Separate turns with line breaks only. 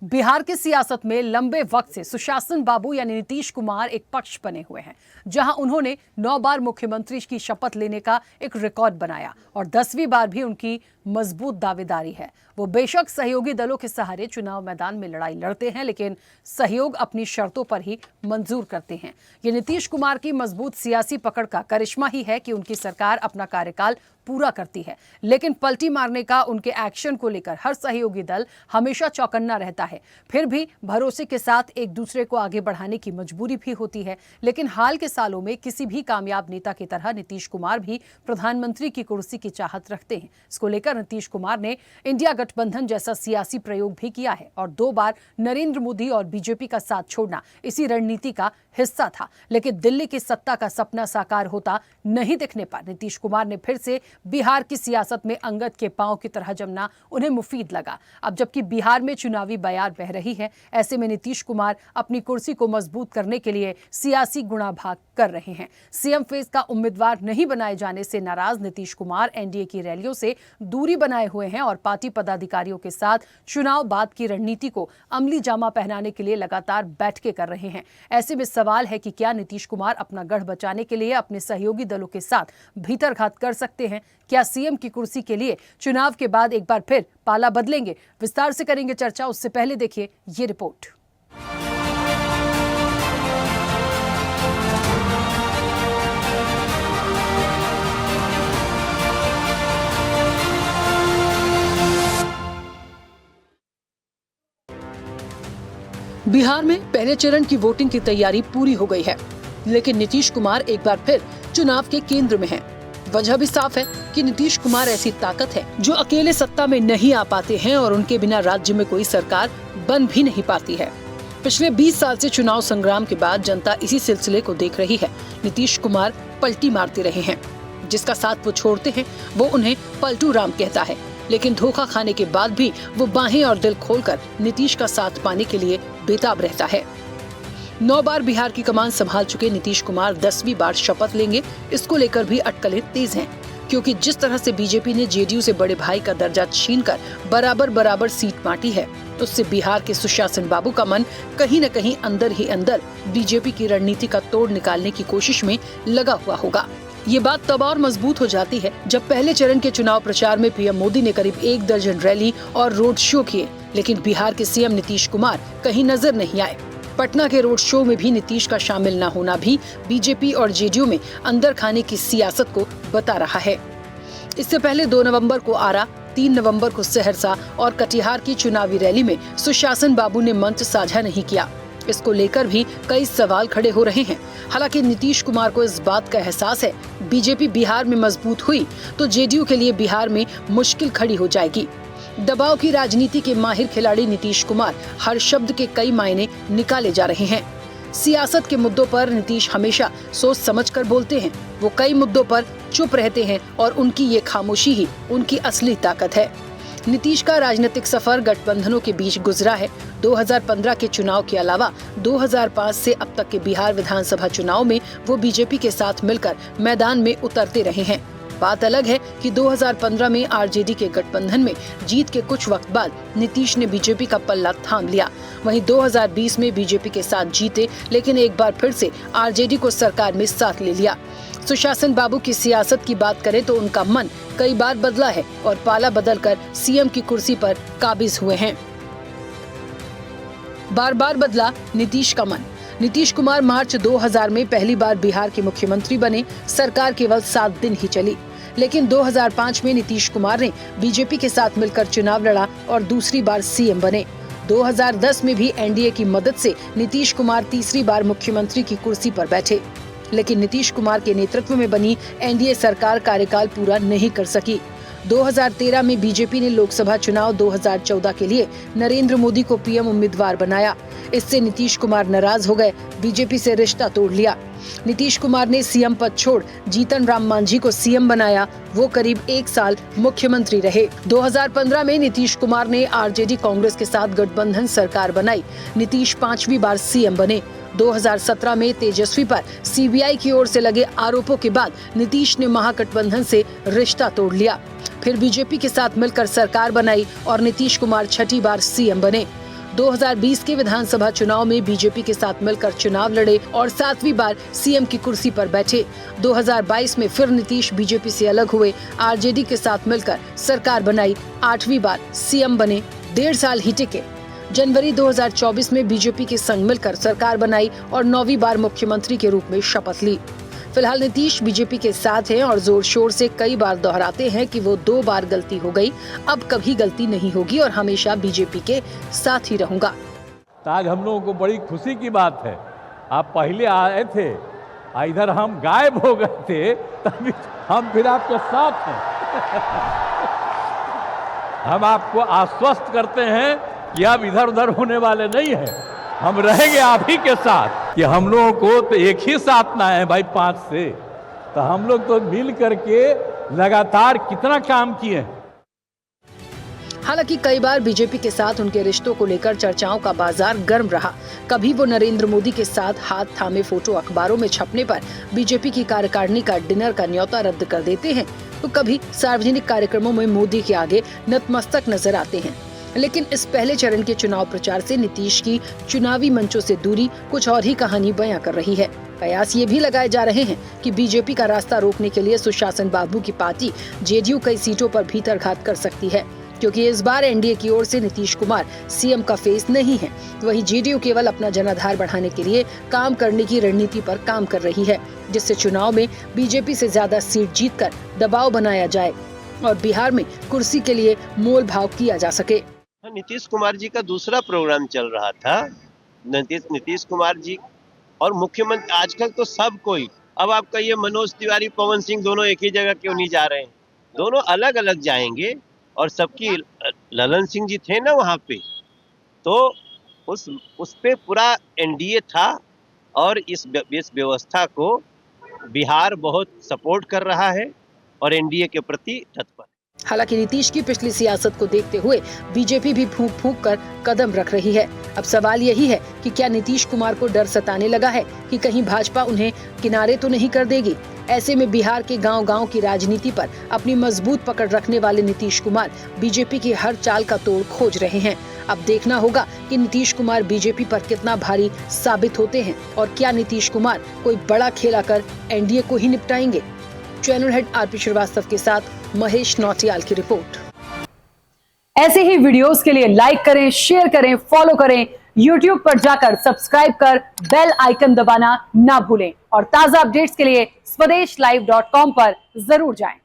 बिहार की सियासत में लंबे वक्त से सुशासन बाबू यानी नीतीश कुमार एक पक्ष बने हुए हैं, जहां उन्होंने 9 बार मुख्यमंत्री की शपथ लेने का एक रिकॉर्ड बनाया और 10वीं बार भी उनकी मजबूत दावेदारी है। वो बेशक सहयोगी दलों के सहारे चुनाव मैदान में लड़ाई लड़ते हैं, लेकिन सहयोग अपनी शर्तों पर ही मंजूर करते हैं। ये नीतीश कुमार की मजबूत सियासी पकड़ का करिश्मा ही है कि उनकी सरकार अपना कार्यकाल पूरा करती है, लेकिन पलटी मारने का उनके एक्शन को लेकर हर सहयोगी दल हमेशा चौकन्ना रहता है। फिर भी भरोसे के साथ एक दूसरे को आगे बढ़ाने की मजबूरी भी होती है। लेकिन हाल के सालों में किसी भी कामयाब नेता की तरह नीतीश कुमार भी प्रधानमंत्री की कुर्सी की चाहत रखते हैं। इसको लेकर नीतीश कुमार ने इंडिया गठबंधन जैसा सियासी प्रयोग भी किया है और 2 बार नरेंद्र मोदी और बीजेपी का साथ छोड़ना इसी रणनीति का हिस्सा था। लेकिन दिल्ली की सत्ता का सपना साकार होता नहीं दिखने पर नीतीश कुमार ने फिर से बिहार की सियासत में अंगद के पांव की तरह जमना उन्हें मुफीद लगा। अब जबकि बिहार में चुनावी बयार बह रही है, ऐसे में नीतीश कुमार अपनी कुर्सी को मजबूत करने के लिए सियासी गुणाभाग कर रहे हैं। सीएम फेस का उम्मीदवार नहीं बनाए जाने से नाराज नीतीश कुमार एनडीए की रैलियों से दूरी बनाए हुए हैं और पार्टी पदाधिकारियों के साथ चुनाव बाद की रणनीति को अमली जामा पहनाने के लिए लगातार बैठकें कर रहे हैं। ऐसे में सवाल है कि क्या नीतीश कुमार अपना गढ़ बचाने के लिए अपने सहयोगी दलों के साथ भीतरघात कर सकते हैं? क्या सीएम की कुर्सी के लिए चुनाव के बाद एक बार फिर पाला बदलेंगे? विस्तार से करेंगे चर्चा, उससे पहले देखिए ये रिपोर्ट। बिहार में पहले चरण की वोटिंग की तैयारी पूरी हो गई है, लेकिन नीतीश कुमार एक बार फिर चुनाव के केंद्र में हैं। वजह भी साफ है कि नीतीश कुमार ऐसी ताकत है जो अकेले सत्ता में नहीं आ पाते हैं और उनके बिना राज्य में कोई सरकार बन भी नहीं पाती है। पिछले 20 साल से चुनाव संग्राम के बाद जनता इसी सिलसिले को देख रही है। नीतीश कुमार पलटी मारते रहे हैं, जिसका साथ वो छोड़ते हैं वो उन्हें पलटू राम कहता है। लेकिन धोखा खाने के बाद भी वो बाहें और दिल खोलकर नीतीश का साथ पाने के लिए बेताब रहता है। 9 बार बिहार की कमान संभाल चुके नीतीश कुमार 10वीं बार शपथ लेंगे, इसको लेकर भी अटकलें तेज हैं, क्योंकि जिस तरह से बीजेपी ने जेडीयू से बड़े भाई का दर्जा छीनकर बराबर सीट बांटी है, उससे बिहार के सुशासन बाबू का मन कहीं न कहीं अंदर ही अंदर बीजेपी की रणनीति का तोड़ निकालने की कोशिश में लगा हुआ होगा। ये बात तब और मजबूत हो जाती है जब पहले चरण के चुनाव प्रचार में पीएम मोदी ने करीब 1 दर्जन रैली और रोड शो किए, लेकिन बिहार के सीएम नीतीश कुमार कहीं नजर नहीं आए। पटना के रोड शो में भी नीतीश का शामिल न होना भी बीजेपी और जेडीयू में अंदर खाने की सियासत को बता रहा है। इससे पहले 2 नवंबर को आरा, 3 नवंबर को सहरसा और कटिहार की चुनावी रैली में सुशासन बाबू ने मंच साझा नहीं किया। इसको लेकर भी कई सवाल खड़े हो रहे हैं। हालांकि नीतीश कुमार को इस बात का एहसास है, बीजेपी बिहार में मजबूत हुई तो जेडीयू के लिए बिहार में मुश्किल खड़ी हो जाएगी। दबाव की राजनीति के माहिर खिलाड़ी नीतीश कुमार हर शब्द के कई मायने निकाले जा रहे हैं। सियासत के मुद्दों पर नीतीश हमेशा सोच समझकर बोलते हैं। वो कई मुद्दों पर चुप रहते हैं और उनकी ये खामोशी ही उनकी असली ताकत है। नीतीश का राजनीतिक सफर गठबंधनों के बीच गुजरा है। 2015 के चुनाव के अलावा 2005 से अब तक के बिहार विधानसभा चुनाव में वो बीजेपी के साथ मिलकर मैदान में उतरते रहे हैं। बात अलग है कि 2015 में आरजेडी के गठबंधन में जीत के कुछ वक्त बाद नीतीश ने बीजेपी का पल्ला थाम लिया। वहीं 2020 में बीजेपी के साथ जीते, लेकिन एक बार फिर से आरजेडी को सरकार में साथ ले लिया। सुशासन बाबू की सियासत की बात करें तो उनका मन कई बार बदला है और पाला बदलकर सीएम की कुर्सी पर काबिज हुए हैं। बार बार बदला नीतीश का मन। नीतीश कुमार मार्च 2000 में पहली बार बिहार के मुख्यमंत्री बने। सरकार केवल 7 दिन ही चली, लेकिन 2005 में नीतीश कुमार ने बीजेपी के साथ मिलकर चुनाव लड़ा और दूसरी बार सीएम बने। 2010 में भी एनडीए की मदद से नीतीश कुमार तीसरी बार मुख्यमंत्री की कुर्सी पर बैठे, लेकिन नीतीश कुमार के नेतृत्व में बनी एनडीए सरकार कार्यकाल पूरा नहीं कर सकी। 2013 में बीजेपी ने लोकसभा चुनाव 2014 के लिए नरेंद्र मोदी को पीएम उम्मीदवार बनाया। इससे नीतीश कुमार नाराज हो गए, बीजेपी से रिश्ता तोड़ लिया। नीतीश कुमार ने सीएम पद छोड़ जीतन राम मांझी को सीएम बनाया। वो करीब 1 साल मुख्यमंत्री रहे। 2015 में नीतीश कुमार ने आरजेडी कांग्रेस के साथ गठबंधन सरकार बनाई। नीतीश 5वीं बार सीएम बने। 2017 में तेजस्वी पर सीबीआई की ओर से लगे आरोपों के बाद नीतीश ने महागठबंधन से रिश्ता तोड़ लिया। फिर बीजेपी के साथ मिलकर सरकार बनाई और नीतीश कुमार 6ठी बार सीएम बने। 2020 के विधानसभा चुनाव में बीजेपी के साथ मिलकर चुनाव लड़े और 7वीं बार सीएम की कुर्सी पर बैठे। 2022 में फिर नीतीश बीजेपी से अलग हुए, आरजेडी के साथ मिलकर सरकार बनाई, 8वीं बार सीएम बने, 1.5 साल ही टिके। जनवरी 2024 में बीजेपी के संग मिलकर सरकार बनाई और 9वीं बार मुख्यमंत्री के रूप में शपथ ली। फिलहाल नीतीश बीजेपी के साथ हैं और जोर शोर से कई बार दोहराते हैं कि वो 2 बार गलती हो गई, अब कभी गलती नहीं होगी और हमेशा बीजेपी के साथ ही रहूंगा।
आज हम लोगों को बड़ी खुशी की बात है, आप पहले आए थे, इधर हम गायब हो गए थे, तभी हम फिर आपके साथ हैं। हम आपको आश्वस्त करते हैं कि अब इधर उधर होने वाले नहीं हैं, हम रहेंगे आप ही के साथ। कि हम लोगों को तो एक ही साथ ना है भाई 5 से, तो हम लोग तो मिल करके लगातार कितना काम किए हैं।
हालांकि कई बार बीजेपी के साथ उनके रिश्तों को लेकर चर्चाओं का बाजार गर्म रहा। कभी वो नरेंद्र मोदी के साथ हाथ थामे फोटो अखबारों में छपने पर बीजेपी की कार्यकारिणी का डिनर का न्योता रद्द कर देते हैं, तो कभी सार्वजनिक कार्यक्रमों में मोदी के आगे नतमस्तक नजर आते हैं। लेकिन इस पहले चरण के चुनाव प्रचार से नीतीश की चुनावी मंचों से दूरी कुछ और ही कहानी बयां कर रही है। कयास ये भी लगाए जा रहे हैं कि बीजेपी का रास्ता रोकने के लिए सुशासन बाबू की पार्टी जेडीयू कई सीटों पर भीतरघात कर सकती है, क्योंकि इस बार एनडीए की ओर से नीतीश कुमार सीएम का फेस नहीं है। वहीं जेडीयू केवल अपना जनाधार बढ़ाने के लिए काम करने की रणनीति पर काम कर रही है, जिससे चुनाव में बीजेपी से ज्यादा सीट जीतकर दबाव बनाया जाए और बिहार में कुर्सी के लिए मोल भाव किया जा सके।
नीतीश कुमार जी का दूसरा प्रोग्राम चल रहा था। नीतीश कुमार जी और मुख्यमंत्री आजकल तो सब कोई, अब आप कहिए मनोज तिवारी, पवन सिंह दोनों एक ही जगह क्यों नहीं जा रहे हैं? दोनों अलग अलग जाएंगे। और सबकी ललन सिंह जी थे ना वहाँ पे, तो उस पे पूरा एनडीए था और इस व्यवस्था को बिहार बहुत सपोर्ट कर रहा है और एनडीए के प्रति तत्पर।
हालांकि नीतीश की पिछली सियासत को देखते हुए बीजेपी भी फूंक फूंक कर कदम रख रही है। अब सवाल यही है कि क्या नीतीश कुमार को डर सताने लगा है कि कहीं भाजपा उन्हें किनारे तो नहीं कर देगी। ऐसे में बिहार के गांव-गांव की राजनीति पर अपनी मजबूत पकड़ रखने वाले नीतीश कुमार बीजेपी की हर चाल का तोड़ खोज रहे हैं। अब देखना होगा कि नीतीश कुमार बीजेपी पर कितना भारी साबित होते हैं और क्या नीतीश कुमार कोई बड़ा खेल कर एनडीए को ही निपटाएंगे। चैनल हेड आरपी श्रीवास्तव के साथ महेश नौटियाल की रिपोर्ट।
ऐसे ही वीडियोस के लिए लाइक करें, शेयर करें, फॉलो करें, YouTube पर जाकर सब्सक्राइब कर बेल आइकन दबाना ना भूलें और ताजा अपडेट्स के लिए swedeshlive.com पर जरूर जाएं।